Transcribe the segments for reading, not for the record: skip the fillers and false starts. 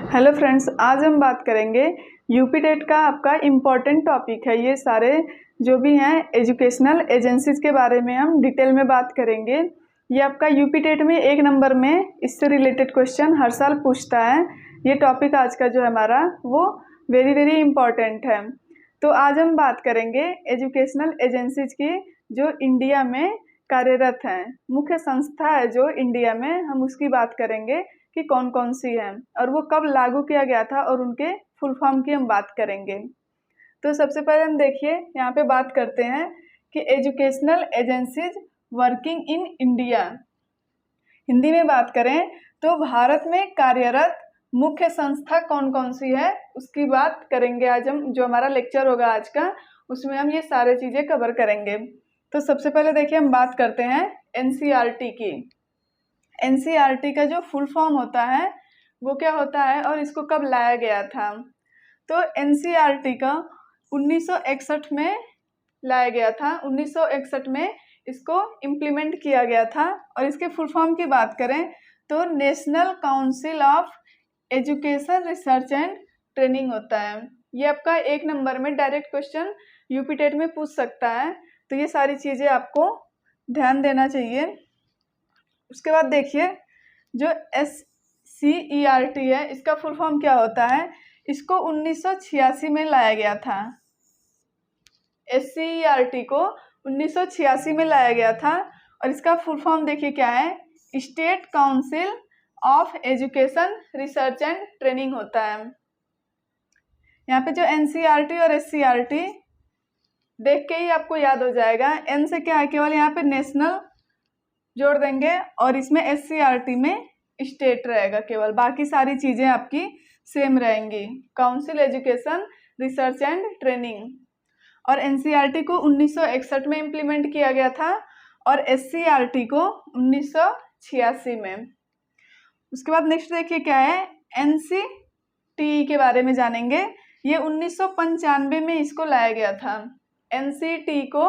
Hello friends, आज हम बात करेंगे यूपी टेट का आपका इम्पॉर्टेंट टॉपिक है। ये सारे जो भी हैं एजुकेशनल एजेंसीज के बारे में हम डिटेल में बात करेंगे। ये आपका यूपी टेट में 1 नंबर में इससे रिलेटेड क्वेश्चन हर साल पूछता है। ये टॉपिक आज का जो है हमारा वो वेरी वेरी इम्पॉर्टेंट है। तो आज हम बात करेंगे एजुकेशनल एजेंसीज की जो इंडिया में कार्यरत हैं, मुख्य संस्था है जो इंडिया में, हम उसकी बात करेंगे कि कौन कौन सी हैं और वो कब लागू किया गया था और उनके फुल फॉर्म की हम बात करेंगे। तो सबसे पहले हम देखिए यहाँ पे बात करते हैं कि educational agencies working in India. Hindi में बात करें तो भारत में कार्यरत मुख्य संस्था कौन कौन सी है उसकी बात करेंगे। आज हम जो हमारा लेक्चर होगा आज का, उसमें हम ये सारे चीज़ें कवर करेंगे। तो सबसे पहले देखिए हम बात करते हैं एनसीईआरटी की। एनसीईआरटी का जो फुल फॉर्म होता है वो क्या होता है और इसको कब लाया गया था। तो एनसीईआरटी का 1961 में लाया गया था। 1961 में इसको इम्प्लीमेंट किया गया था और इसके फुल फॉर्म की बात करें तो national council of education research and training होता है। ये आपका 1 नंबर में डायरेक्ट क्वेश्चन यूपी टेट में पूछ सकता है, तो ये सारी चीज़ें आपको ध्यान देना चाहिए। उसके बाद देखिए जो SCERT है इसका फुल फॉर्म क्या होता है। इसको 1986 में लाया गया था। SCERT को 1986 में लाया गया था और इसका फुल फॉर्म देखिए क्या है, state council of education research and training होता है। यहाँ पे जो NCERT और SCERT देख के ही आपको याद हो जाएगा। N से क्या है, केवल यहाँ पे नेशनल जोड़ देंगे और इसमें SCERT में स्टेट रहेगा केवल, बाकी सारी चीज़ें आपकी सेम रहेंगी। Council education research and training. और NCERT को 1961 में इम्प्लीमेंट किया गया था और SCERT को 1986 में। उसके बाद नेक्स्ट देखिए क्या है, NCTE के बारे में जानेंगे। ये 1995 में इसको लाया गया था। NCTE को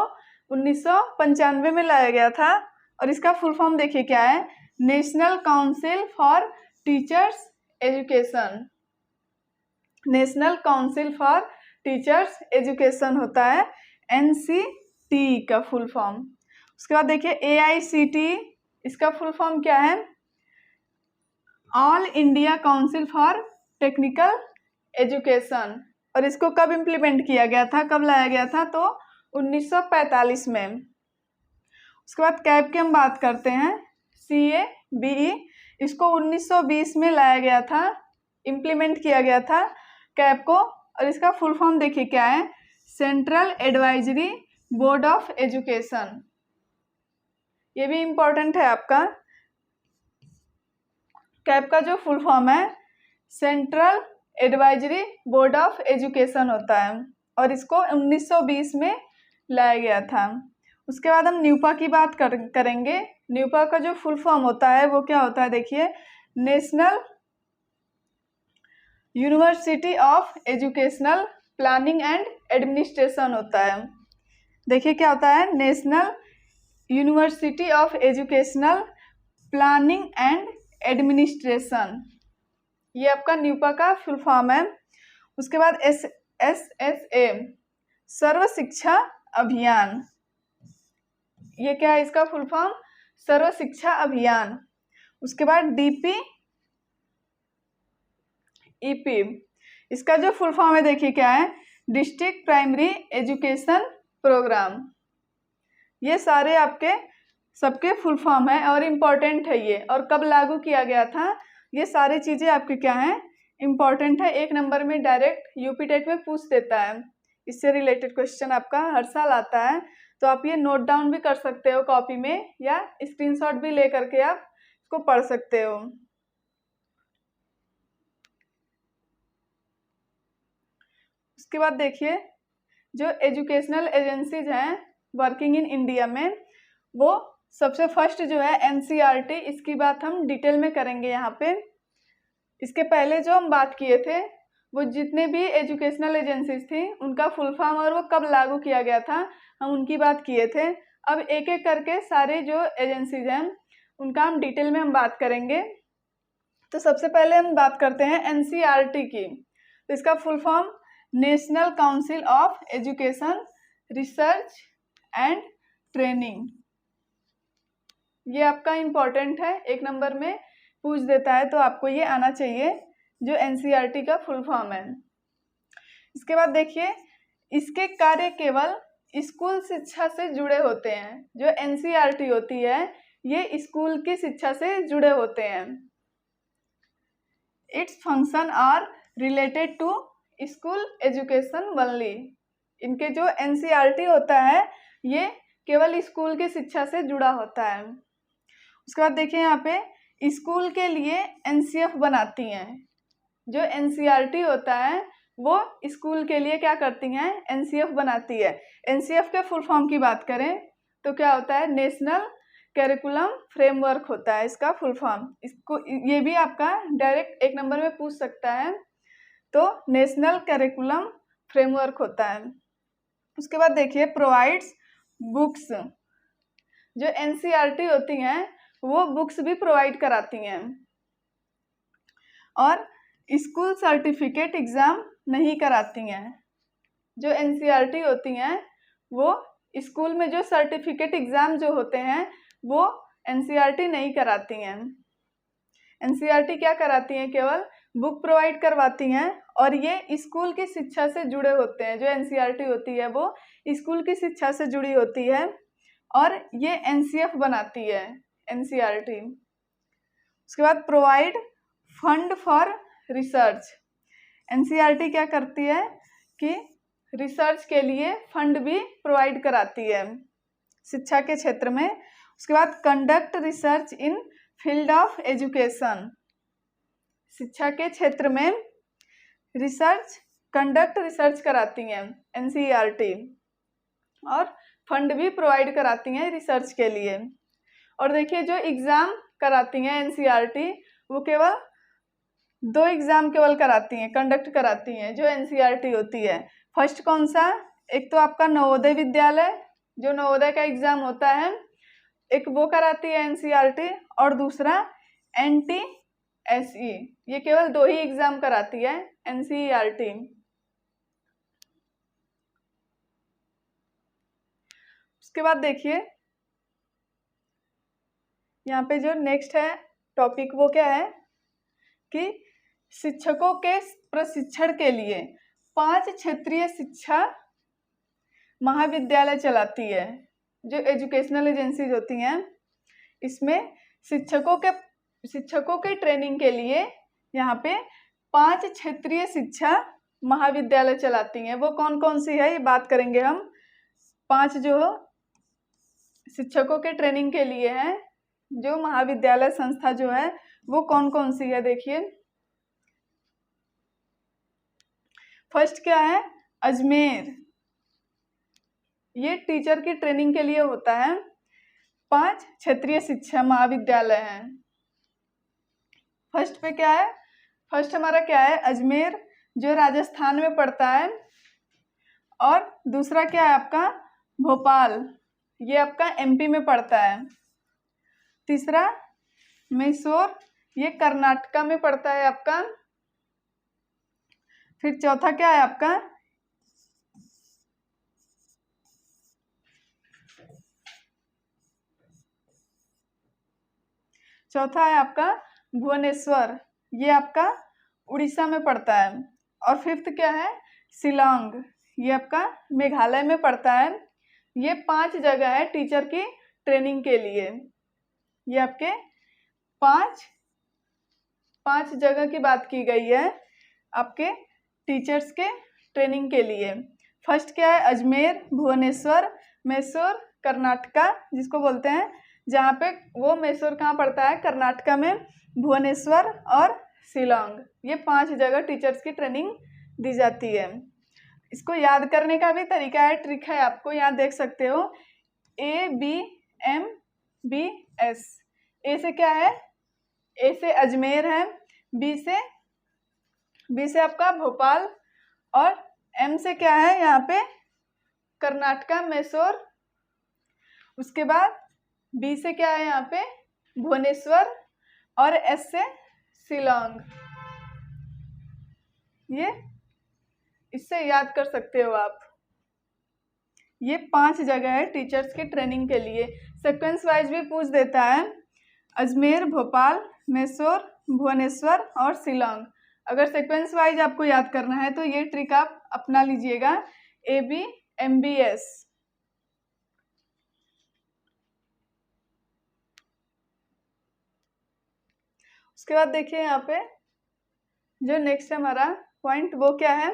1995 में लाया गया था और इसका फुल फॉर्म देखिए क्या है, national council for teachers education. National council for teachers education होता है NCTE का फुल फॉर्म। उसके बाद देखिए AICTE, इसका फुल फॉर्म क्या है, all India council for technical education. और इसको कब इम्प्लीमेंट किया गया था, कब लाया गया था, तो 1945 में। उसके बाद कैब की हम बात करते हैं, CABE, इसको 1920 में लाया गया था, इम्प्लीमेंट किया गया था कैब को। और इसका फुल फॉर्म देखिए क्या है, central advisory board of education. ये भी इम्पोर्टेंट है आपका। कैब का जो फुल फॉर्म है central advisory board of education होता है और इसको 1920 में लाया गया था। उसके बाद हम न्यूपा की बात करेंगे। न्यूपा का जो फुल फॉर्म होता है वो क्या होता है, देखिए national university of educational planning and administration होता है। देखिए क्या होता है, national university of educational planning and administration, ये आपका न्यूपा का फुल फॉर्म है। उसके बाद SSA, सर्व शिक्षा अभियान। ये क्या है, इसका फुल फॉर्म सर्व शिक्षा अभियान। उसके बाद DPEP, इसका जो फुल फॉर्म है देखिए क्या है, डिस्ट्रिक्ट प्राइमरी एजुकेशन प्रोग्राम। ये सारे आपके सबके फुल फॉर्म है और इम्पॉर्टेंट है ये, और कब लागू किया गया था, ये सारी चीज़ें आपके क्या हैं, इम्पॉर्टेंट है। 1 नंबर में डायरेक्ट यूपी टेट में पूछ देता है, इससे रिलेटेड क्वेश्चन आपका हर साल आता है। तो आप ये नोट डाउन भी कर सकते हो कॉपी में या स्क्रीनशॉट भी ले करके आप इसको पढ़ सकते हो। उसके बाद देखिए जो एजुकेशनल एजेंसीज हैं वर्किंग इन इंडिया में, वो सबसे फर्स्ट जो है NCERT, इसकी बात हम डिटेल में करेंगे यहाँ पे। इसके पहले जो हम बात किए थे वो जितने भी एजुकेशनल एजेंसीज थी उनका फुल फॉर्म और वो कब लागू किया गया था, हम उनकी बात किए थे। अब एक एक करके सारे जो एजेंसीज हैं उनका हम डिटेल में हम बात करेंगे। तो सबसे पहले हम बात करते हैं एनसीईआरटी की। तो इसका full form national council of education research and training. ये आपका इम्पोर्टेंट है, 1 नंबर में पूछ देता है, तो आपको ये आना चाहिए जो एनसीईआरटी का फुल फॉर्म है। इसके बाद देखिए, इसके कार्य केवल स्कूल शिक्षा से जुड़े होते हैं। जो एनसीईआरटी होती है ये स्कूल की शिक्षा से जुड़े होते हैं। It's function are related to school education only. इनके जो एनसीईआरटी होता है ये केवल स्कूल की शिक्षा से जुड़ा होता है। उसके बाद देखिए, यहाँ पे स्कूल के लिए एनसीएफ बनाती हैं। जो एनसीईआरटी होता है वो स्कूल के लिए क्या करती हैं, एनसीएफ बनाती है। एनसीएफ के फुल फॉर्म की बात करें तो क्या होता है, नेशनल करिकुलम फ्रेमवर्क होता है इसका फुल फॉर्म। इसको ये भी आपका डायरेक्ट 1 नंबर में पूछ सकता है, तो नेशनल करिकुलम फ्रेमवर्क होता है। उसके बाद देखिए, प्रोवाइड्स बुक्स। जो एनसीईआरटी होती हैं वो बुक्स भी प्रोवाइड कराती हैं। और स्कूल सर्टिफिकेट एग्ज़ाम नहीं कराती हैं। जो एनसीईआरटी होती हैं वो स्कूल में जो सर्टिफिकेट एग्ज़ाम जो होते हैं वो एनसीईआरटी नहीं कराती हैं। एनसीईआरटी क्या कराती हैं, केवल बुक प्रोवाइड करवाती हैं और ये स्कूल की शिक्षा से जुड़े होते हैं। जो एनसीईआरटी होती है वो स्कूल की शिक्षा से जुड़ी होती है और ये एनसीएफ बनाती है एनसीईआरटी। उसके बाद provide fund for research. NCERT क्या करती है कि रिसर्च के लिए फंड भी प्रोवाइड कराती है शिक्षा के क्षेत्र में। उसके बाद conduct research in field of education. शिक्षा के क्षेत्र में कंडक्ट रिसर्च कराती हैं एनसीईआरटी और फंड भी प्रोवाइड कराती हैं रिसर्च के लिए। और देखिए, जो एग्ज़ाम कराती हैं एनसीईआरटी वो केवल 2 एग्ज़ाम केवल कराती हैं, कंडक्ट कराती हैं जो एनसीईआरटी होती है। फर्स्ट कौन सा, एक तो आपका नवोदय विद्यालय, जो नवोदय का एग्ज़ाम होता है, एक वो कराती है एनसीईआरटी, और दूसरा एनटीएसई। ये केवल 2 ही एग्ज़ाम कराती है एनसीईआरटी। उसके बाद देखिए, यहाँ पे जो नेक्स्ट है टॉपिक वो क्या है कि शिक्षकों के प्रशिक्षण के लिए 5 क्षेत्रीय शिक्षा महाविद्यालय चलाती है। जो एजुकेशनल एजेंसीज होती हैं इसमें शिक्षकों के ट्रेनिंग के लिए यहाँ पे 5 क्षेत्रीय शिक्षा महाविद्यालय चलाती हैं। वो कौन कौन सी है ये बात करेंगे हम। 5 जो शिक्षकों के ट्रेनिंग के लिए है जो महाविद्यालय संस्था जो है वो कौन कौन सी है, देखिए। फर्स्ट क्या है, अजमेर। ये टीचर की ट्रेनिंग के लिए होता है। 5 क्षेत्रीय शिक्षा महाविद्यालय हैं। फर्स्ट पे क्या है, फर्स्ट हमारा क्या है, अजमेर, जो राजस्थान में पड़ता है। और दूसरा क्या है आपका, भोपाल, ये आपका एमपी में पड़ता है। तीसरा मैसूर, ये कर्नाटका में पड़ता है आपका। फिर चौथा क्या है आपका, चौथा है आपका भुवनेश्वर, ये आपका उड़ीसा में पड़ता है। और फिफ्थ क्या है, शिलांग, ये आपका मेघालय में पड़ता है। ये 5 जगह है टीचर की ट्रेनिंग के लिए। ये आपके 5 जगह की बात की गई है आपके टीचर्स के ट्रेनिंग के लिए। फर्स्ट क्या है, अजमेर, भुवनेश्वर, मैसूर, कर्नाटका जिसको बोलते हैं, जहाँ पे वो मैसूर कहाँ पड़ता है, कर्नाटका में, भुवनेश्वर और शिलांग। ये 5 जगह टीचर्स की ट्रेनिंग दी जाती है। इसको याद करने का भी तरीका है, ट्रिक है, आपको यहाँ देख सकते हो। ABMBS। ए से क्या है, ए से अजमेर है, बी से आपका भोपाल, और एम से क्या है यहाँ पे कर्नाटका, मैसूर। उसके बाद बी से क्या है यहाँ पे भुवनेश्वर, और एस से शिलोंग। ये इससे याद कर सकते हो आप। ये 5 जगह है टीचर्स की ट्रेनिंग के लिए। सीक्वेंस वाइज भी पूछ देता है, अजमेर, भोपाल, मैसूर, भुवनेश्वर और शिलोंग। अगर सीक्वेंस वाइज आपको याद करना है तो ये ट्रिक आप अपना लीजिएगा, ABMBS। उसके बाद देखिए यहाँ पे जो नेक्स्ट हमारा पॉइंट वो क्या है,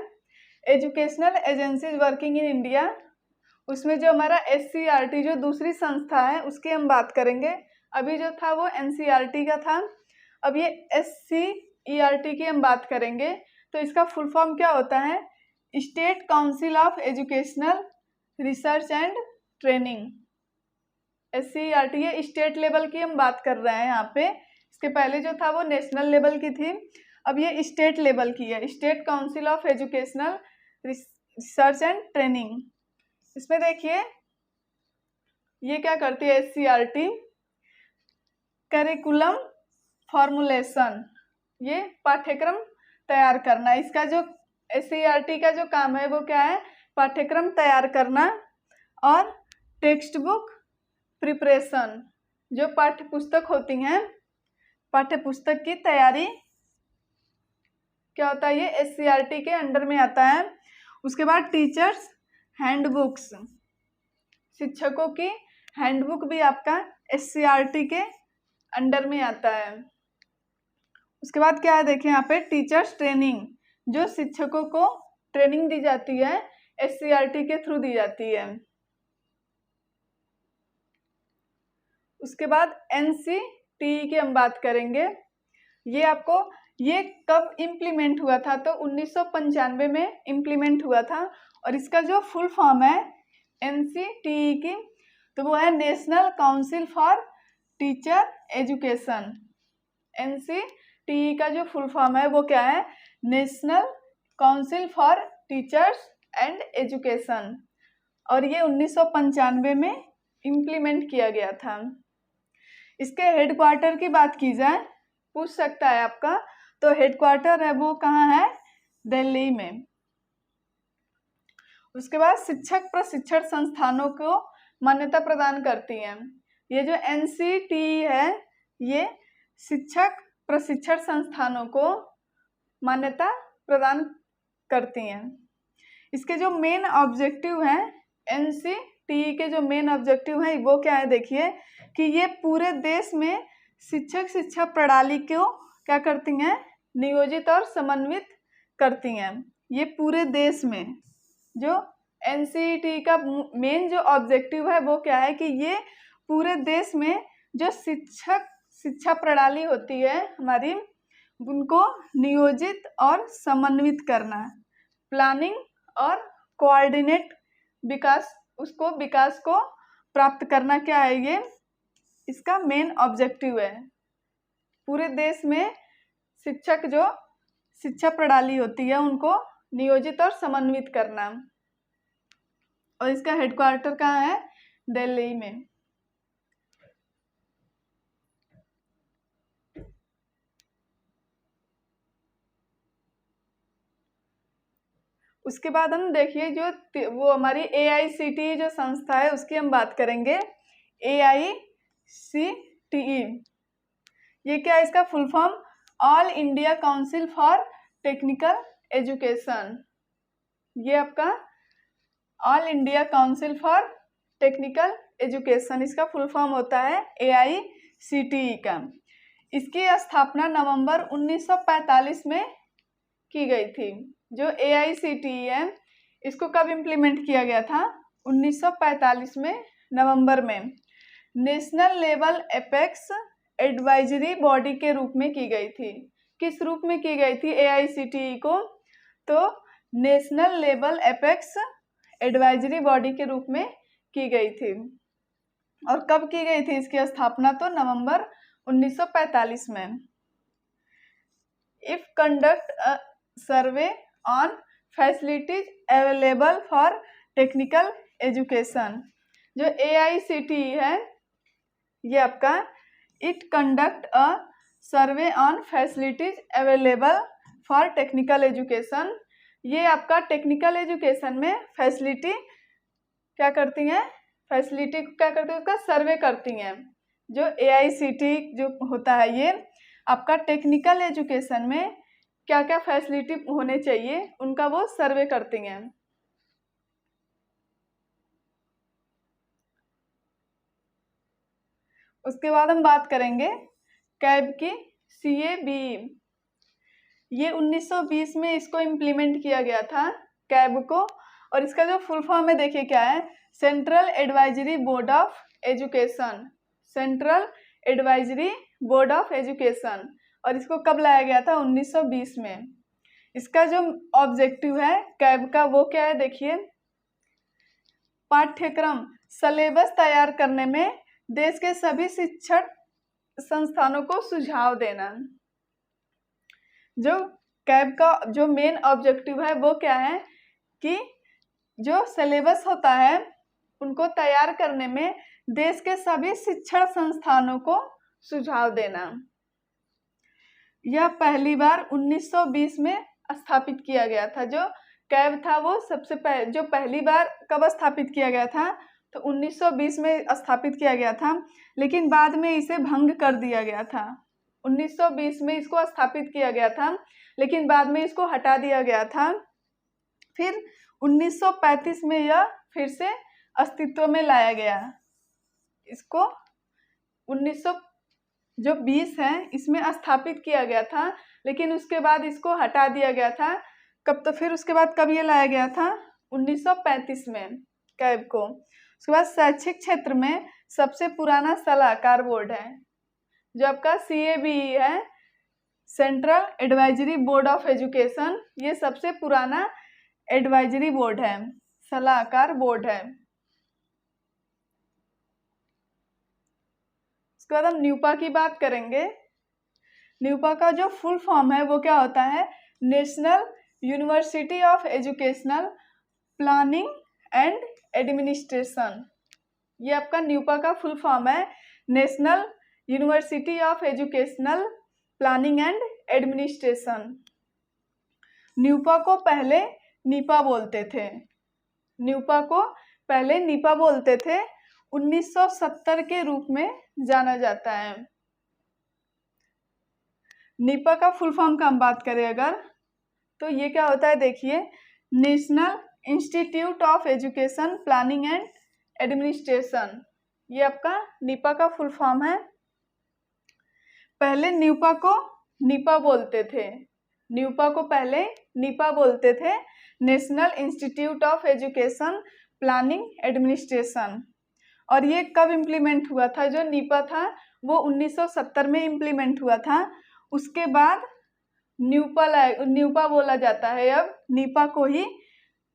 educational agencies working in India. उसमें जो हमारा SCERT जो दूसरी संस्था है उसकी हम बात करेंगे। अभी जो था वो NCERT का था, अब ये SCERT की हम बात करेंगे। तो इसका फुल फॉर्म क्या होता है, state council of educational research and training. SCERT ये स्टेट लेवल की हम बात कर रहे हैं यहाँ पे। इसके पहले जो था वो नेशनल लेवल की थी, अब ये स्टेट लेवल की है, state council of educational research and training. इसमें देखिए ये क्या करती है SCERT, करिकुलम फॉर्मुलेशन, ये पाठ्यक्रम तैयार करना। इसका जो SCERT का जो काम है वो क्या है, पाठ्यक्रम तैयार करना और टेक्स्ट बुक प्रिपरेशन, जो पाठ्य पुस्तक होती हैं, पाठ्य पुस्तक की तैयारी क्या होता है, ये SCERT के अंडर में आता है। उसके बाद टीचर्स हैंडबुक्स, शिक्षकों की हैंडबुक भी आपका SCERT के अंडर में आता है। उसके बाद क्या है देखिए यहाँ पे टीचर्स ट्रेनिंग, जो शिक्षकों को ट्रेनिंग दी जाती है SCERT के थ्रू दी जाती है। उसके बाद NCTE की हम बात करेंगे। ये आपको ये कब इम्प्लीमेंट हुआ था, तो 1995 में इम्प्लीमेंट हुआ था। और इसका जो फुल फॉर्म है NCTE की, तो वो है national council for teacher education. NCTE का जो फुल फॉर्म है वो क्या है, national council for teachers and education. और ये 1995 में इम्प्लीमेंट किया गया था। इसके हेडक्वार्टर की बात की जाए, पूछ सकता है आपका, तो हेडक्वार्टर है वो कहाँ है, दिल्ली में। उसके बाद शिक्षक प्रशिक्षण संस्थानों को मान्यता प्रदान करती हैं। ये जो NCTE है ये शिक्षक प्रशिक्षण संस्थानों को मान्यता प्रदान करती हैं। इसके जो मेन ऑब्जेक्टिव हैं, NCTE के जो मेन ऑब्जेक्टिव हैं वो क्या है देखिए, कि ये पूरे देश में शिक्षक शिक्षा प्रणाली को क्या करती हैं, नियोजित और समन्वित करती हैं। ये पूरे देश में जो NCTE का मेन जो ऑब्जेक्टिव है वो क्या है, कि ये पूरे देश में जो शिक्षा प्रणाली होती है हमारी, उनको नियोजित और समन्वित करना, प्लानिंग और कोऑर्डिनेट विकास को प्राप्त करना, क्या है ये इसका मेन ऑब्जेक्टिव है। पूरे देश में जो शिक्षा प्रणाली होती है उनको नियोजित और समन्वित करना। और इसका हेडक्वार्टर कहाँ है, दिल्ली में। उसके बाद हम देखिए जो वो हमारी AICTE जो संस्था है उसकी हम बात करेंगे। AICTE ये क्या है, इसका full form all India council for technical education. ये आपका all India council for technical education, इसका फुल फॉर्म होता है AICTE का। इसकी स्थापना नवंबर 1945 में की गई थी। जो AICTE है इसको कब इम्प्लीमेंट किया गया था, 1945 में नवंबर में। National level apex advisory body के रूप में की गई थी। किस रूप में की गई थी AICTE को, तो national level apex advisory body के रूप में की गई थी। और कब की गई थी इसकी स्थापना, तो नवंबर 1945 में। If conduct a survey on facilities available for technical education. जो AICTE है ये आपका it conduct a survey on facilities available for technical education. ये आपका टेक्निकल एजुकेशन में फैसिलिटी क्या करती हैं, फैसिलिटी क्या करती है, उसका सर्वे करती हैं। जो AICTE जो होता है ये आपका टेक्निकल एजुकेशन में क्या क्या फैसिलिटी होने चाहिए उनका वो सर्वे करती हैं। उसके बाद हम बात करेंगे कैब की CABE। ये 1920 में इसको इम्प्लीमेंट किया गया था कैब को, और इसका जो फुल फॉर्म है देखिए क्या है, central advisory board of education. Central advisory board of education. और इसको कब लाया गया था, 1920 में। इसका जो ऑब्जेक्टिव है कैब का वो क्या है देखिए, पाठ्यक्रम सिलेबस तैयार करने में देश के सभी शिक्षण संस्थानों को सुझाव देना। जो कैब का जो मेन ऑब्जेक्टिव है वो क्या है कि जो सिलेबस होता है उनको तैयार करने में देश के सभी शिक्षण संस्थानों को सुझाव देना। यह पहली बार 1920 में स्थापित किया गया था। जो कैब था वो सबसे जो पहली बार कब स्थापित किया गया था, तो 1920 में स्थापित किया गया था, लेकिन बाद में इसे भंग कर दिया गया था। 1920 में इसको स्थापित किया गया था, लेकिन बाद में इसको हटा दिया गया था। फिर 1935 में यह फिर से अस्तित्व में लाया गया। इसको 1920 है इसमें स्थापित किया गया था, लेकिन उसके बाद इसको हटा दिया गया था। कब, तो फिर उसके बाद कब ये लाया गया था, 1935 में कैब को। उसके बाद शैक्षिक क्षेत्र में सबसे पुराना सलाहकार बोर्ड है जो आपका CABE है, central advisory board of education. ये सबसे पुराना एडवाइजरी बोर्ड है, सलाहकार बोर्ड है। उसके बाद हम न्यूपा की बात करेंगे। न्यूपा का जो फुल फॉर्म है वो क्या होता है, national university of educational planning and administration. ये आपका न्यूपा का फुल फॉर्म है, national university of educational planning and administration. NUEPA को पहले नीपा बोलते थे। न्यूपा को पहले नीपा बोलते थे, 1970 के रूप में जाना जाता है। नीपा का फुल फॉर्म का हम बात करें अगर, तो ये क्या होता है देखिए, national institute of education planning and administration. ये आपका नीपा का फुल फॉर्म है। पहले न्यूपा को नीपा बोलते थे। न्यूपा को पहले नीपा बोलते थे, national institute of education planning administration. और ये कब इम्प्लीमेंट हुआ था, जो नीपा था वो 1970 में इम्प्लीमेंट हुआ था। उसके बाद न्यूपा बोला जाता है। अब नीपा को ही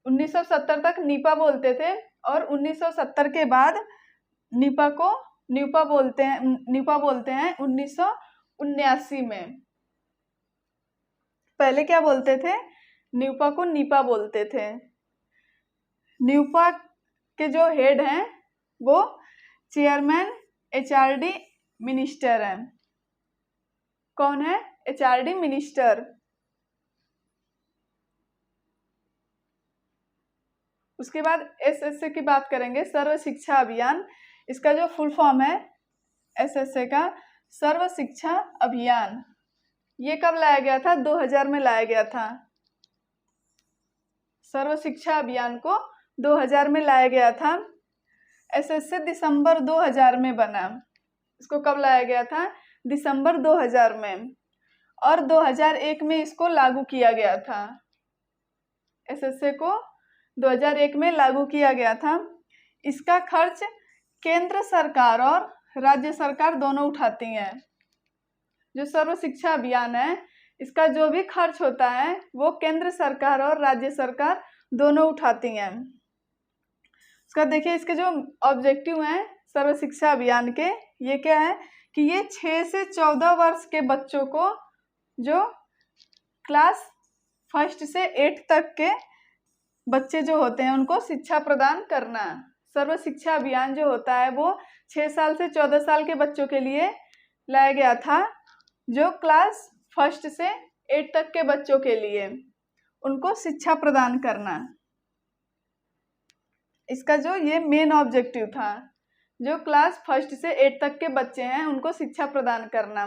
1970 तक नीपा बोलते थे, और 1970 के बाद नीपा को न्यूपा बोलते हैं 1979 में। पहले क्या बोलते थे, न्यूपा को नीपा बोलते थे। न्यूपा के जो हेड हैं वो चेयरमैन HRD मिनिस्टर हैं। कौन है, HRD मिनिस्टर। उसके बाद SSA की बात करेंगे, सर्व शिक्षा अभियान। इसका जो फुल फॉर्म है SSA का, सर्व शिक्षा अभियान। ये कब लाया गया था, 2000 में लाया गया था। सर्व शिक्षा अभियान को 2000 में लाया गया था। SSA दिसंबर 2000 में बना। इसको कब लाया गया था, दिसंबर 2000 में। और 2001 में इसको लागू किया गया था। SSA को 2001 में लागू किया गया था। इसका खर्च केंद्र सरकार और राज्य सरकार दोनों उठाती हैं। जो सर्व शिक्षा अभियान है इसका जो भी खर्च होता है वो केंद्र सरकार और राज्य सरकार दोनों उठाती हैं। उसका देखिए, इसके जो ऑब्जेक्टिव हैं सर्व शिक्षा अभियान के, ये क्या है कि ये 6 से 14 वर्ष के बच्चों को, जो क्लास 1 से 8 तक के बच्चे जो होते हैं उनको शिक्षा प्रदान करना। सर्व शिक्षा अभियान जो होता है वो 6 साल से 14 साल के बच्चों के लिए लाया गया था। जो क्लास 1 से 8 तक के बच्चों के लिए उनको शिक्षा प्रदान करना। इसका जो ये मेन ऑब्जेक्टिव था, जो क्लास 1 से 8 तक के बच्चे हैं उनको शिक्षा प्रदान करना।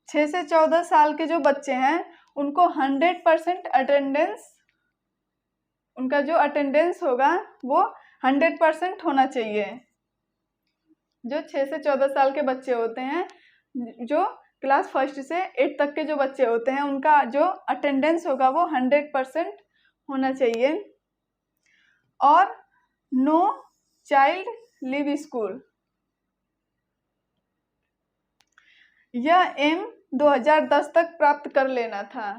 6 से 14 साल के जो बच्चे हैं उनको 100% अटेंडेंस, उनका जो अटेंडेंस होगा वो 100% होना चाहिए। जो 6 से 14 साल के बच्चे होते हैं, जो क्लास 1 से 8 तक के जो बच्चे होते हैं, उनका जो अटेंडेंस होगा वो 100% होना चाहिए। और नो चाइल्ड लीव स्कूल, यह एम 2010 तक प्राप्त कर लेना था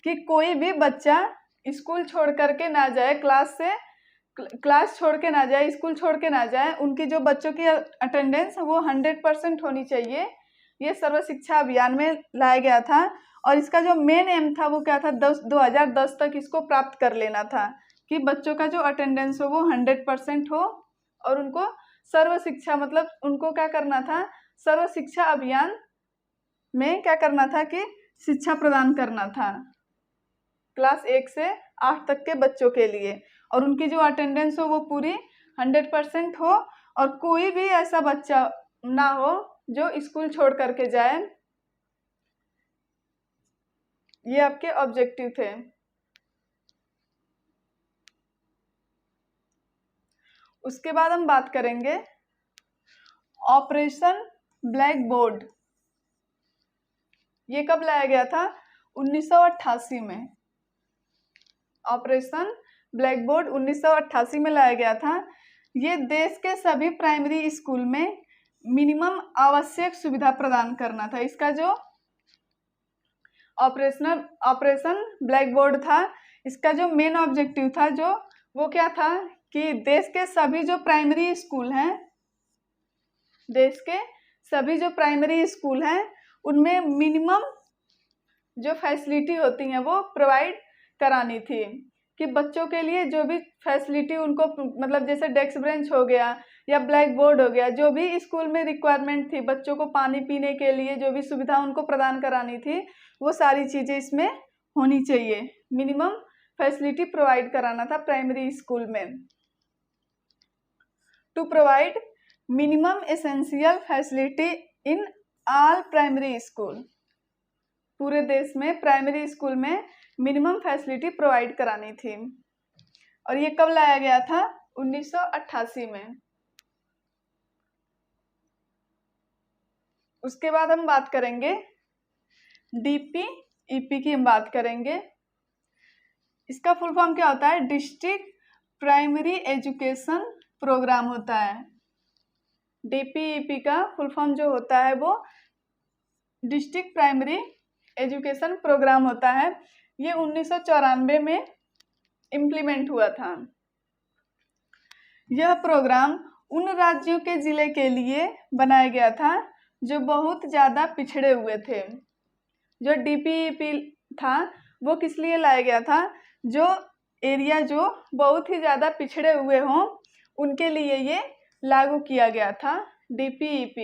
कि कोई भी बच्चा स्कूल छोड़ करके ना जाए, क्लास छोड़ के ना जाए, स्कूल छोड़ के ना जाए। उनकी जो बच्चों की अटेंडेंस वो 100% होनी चाहिए। ये सर्व शिक्षा अभियान में लाया गया था और इसका जो मेन एम था वो क्या था, 2010 तक इसको प्राप्त कर लेना था कि बच्चों का जो अटेंडेंस हो वो 100% हो और उनको सर्व शिक्षा, मतलब उनको क्या करना था, सर्व शिक्षा अभियान में क्या करना था कि शिक्षा प्रदान करना था क्लास 1 से 8 तक के बच्चों के लिए, और उनकी जो अटेंडेंस हो वो पूरी 100% हो और कोई भी ऐसा बच्चा ना हो जो स्कूल छोड़ करके जाए। ये आपके ऑब्जेक्टिव थे। उसके बाद हम बात करेंगे ऑपरेशन ब्लैक बोर्ड। ये कब लाया गया था, 1988 में। ऑपरेशन ब्लैक बोर्ड 1988 में लाया गया था। ये देश के सभी प्राइमरी स्कूल में मिनिमम आवश्यक सुविधा प्रदान करना था। इसका जो ऑपरेशन ब्लैक बोर्ड था, इसका जो मेन ऑब्जेक्टिव था जो वो क्या था कि देश के सभी जो प्राइमरी स्कूल हैं, देश के सभी जो प्राइमरी स्कूल हैं उनमें मिनिमम जो फैसिलिटी होती हैं वो प्रोवाइड करानी थी कि बच्चों के लिए जो भी फैसिलिटी उनको, मतलब जैसे डेस्क बेंच हो गया या ब्लैक बोर्ड हो गया, जो भी स्कूल में रिक्वायरमेंट थी बच्चों को पानी पीने के लिए, जो भी सुविधा उनको प्रदान करानी थी वो सारी चीज़ें इसमें होनी चाहिए। मिनिमम फैसिलिटी प्रोवाइड कराना था प्राइमरी स्कूल में। To provide minimum essential facility in all primary school, पूरे देश में प्राइमरी स्कूल में मिनिमम फैसिलिटी प्रोवाइड करानी थी। और ये कब लाया गया था, 1988 में। उसके बाद हम बात करेंगे DPEP की, हम बात करेंगे। इसका फुल फॉर्म क्या होता है, डिस्ट्रिक्ट प्राइमरी एजुकेशन प्रोग्राम होता है। DPEP का फुल फॉर्म जो होता है वो डिस्ट्रिक्ट प्राइमरी एजुकेशन प्रोग्राम होता है। ये 1994 में इम्प्लीमेंट हुआ था। यह प्रोग्राम उन राज्यों के जिले के लिए बनाया गया था जो बहुत ज़्यादा पिछड़े हुए थे। जो DPEP था वो किस लिए लाया गया था, जो एरिया जो बहुत ही ज़्यादा पिछड़े हुए हों उनके लिए ये लागू किया गया था DPEP।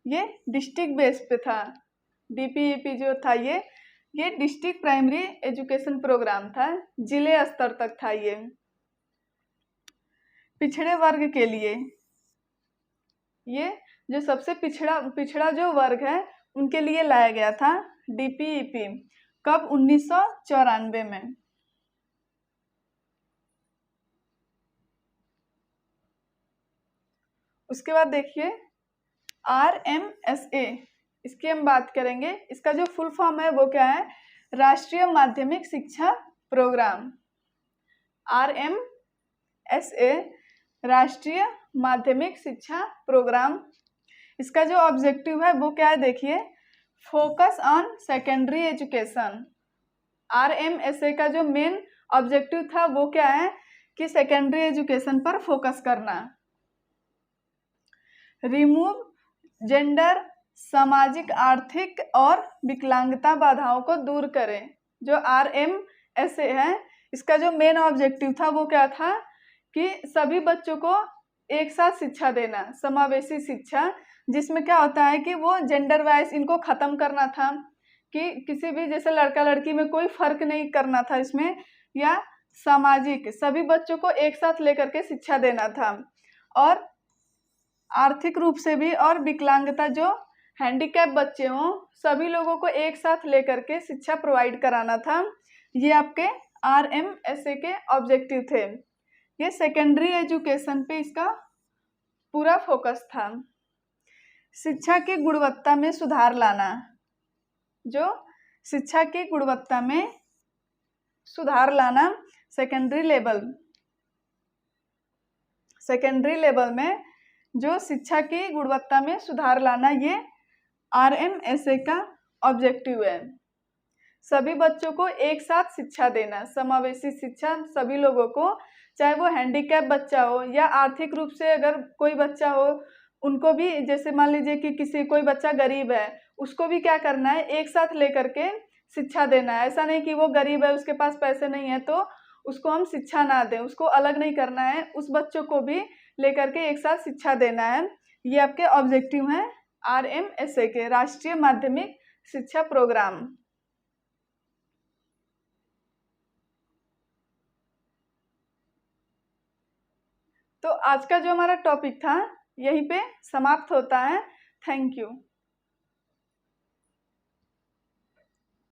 ये डिस्ट्रिक्ट बेस पे था। DPEP जो था ये डिस्ट्रिक्ट प्राइमरी एजुकेशन प्रोग्राम था, जिले स्तर तक था। ये पिछड़े वर्ग के लिए, ये जो सबसे पिछड़ा जो वर्ग है उनके लिए लाया गया था DPEP। कब, 1994 में। उसके बाद देखिए RMSA, इसकी हम बात करेंगे। इसका जो फुल फॉर्म है वो क्या है, राष्ट्रीय माध्यमिक शिक्षा प्रोग्राम। RMSA राष्ट्रीय माध्यमिक शिक्षा प्रोग्राम। इसका जो ऑब्जेक्टिव है वो क्या है, देखिए, focus on secondary education. RMSA का जो मेन ऑब्जेक्टिव था वो क्या है कि सेकेंडरी एजुकेशन पर फोकस करना। रिमूव जेंडर, सामाजिक, आर्थिक और विकलांगता बाधाओं को दूर करें। जो RMSA है इसका जो मेन ऑब्जेक्टिव था वो क्या था कि सभी बच्चों को एक साथ शिक्षा देना, समावेशी शिक्षा, जिसमें क्या होता है कि वो जेंडर वाइज इनको ख़त्म करना था, कि किसी भी जैसे लड़का लड़की में कोई फर्क नहीं करना था इसमें, या सामाजिक सभी बच्चों को एक साथ लेकर के शिक्षा देना था, और आर्थिक रूप से भी और विकलांगता जो हैंडीकैप बच्चे हों सभी लोगों को एक साथ लेकर के शिक्षा प्रोवाइड कराना था। ये आपके RMSA के ऑब्जेक्टिव थे। ये सेकेंडरी एजुकेशन पे इसका पूरा फोकस था। शिक्षा की गुणवत्ता में सुधार लाना, जो शिक्षा की गुणवत्ता में सुधार लाना सेकेंडरी लेवल में जो शिक्षा की गुणवत्ता में सुधार लाना, ये RMSA का ऑब्जेक्टिव है। सभी बच्चों को एक साथ शिक्षा देना, समावेशी शिक्षा सभी लोगों को, चाहे वो हैंडीकैप बच्चा हो या आर्थिक रूप से अगर कोई बच्चा हो उनको भी, जैसे मान लीजिए कि कोई बच्चा गरीब है उसको भी क्या करना है, एक साथ लेकर के शिक्षा देना है। ऐसा नहीं कि वो गरीब है उसके पास पैसे नहीं है तो उसको हम शिक्षा ना दें, उसको अलग नहीं करना है, उस बच्चों को भी लेकर के एक साथ शिक्षा देना है। ये आपके ऑब्जेक्टिव हैं RMSA के, राष्ट्रीय माध्यमिक शिक्षा प्रोग्राम। तो आज का जो हमारा टॉपिक था यहीं पे समाप्त होता है। Thank you.